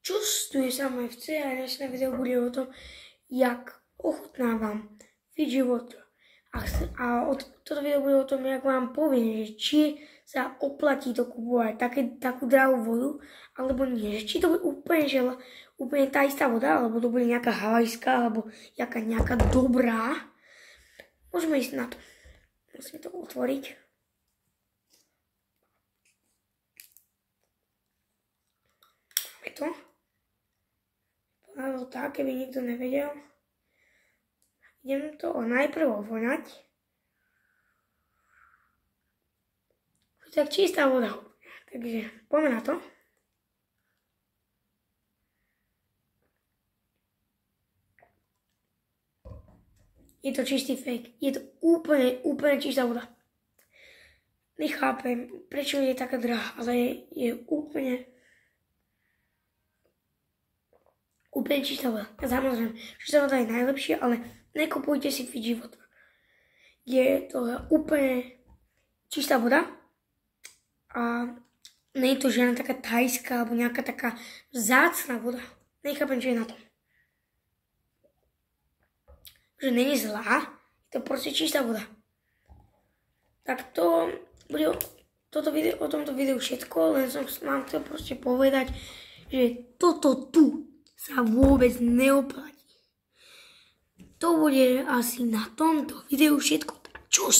Čus, tu je Sam FC a dnešné video bude o tom, jak ochutnávám Fidži Water. Toto video bude o tom, jak vám poviem, že či sa oplatí to kupovať takú drahú vodu, alebo nie. Že či to bude úplne tá istá voda, alebo to bude nejaká havajská, alebo nejaká dobrá. Môžeme ísť na to. Musíme to otvoriť. Máme to. Povedal tak, keby nikto nevedel. Idem to najprv ovoňať. Tak čistá voda. Takže poďme na to. Je to čistý fake. Je to úplne čistá voda. Nechápem, prečo je taká drahá, ale je úplne čistá voda. Samozrejme, čistá voda je najlepšia, ale nekupujte si Fidži Water. Je to úplne čistá voda a nie je to žiadna taká thajská alebo nejaká taká vzácna voda. Nechápem, čo je na to. Že není zlá, je to proste čistá voda. Tak to bude o tomto videu všetko, len som vám chcel proste povedať, že toto tu sa vôbec neoplatí. To bude asi na tomto videu všetko. Tak čus!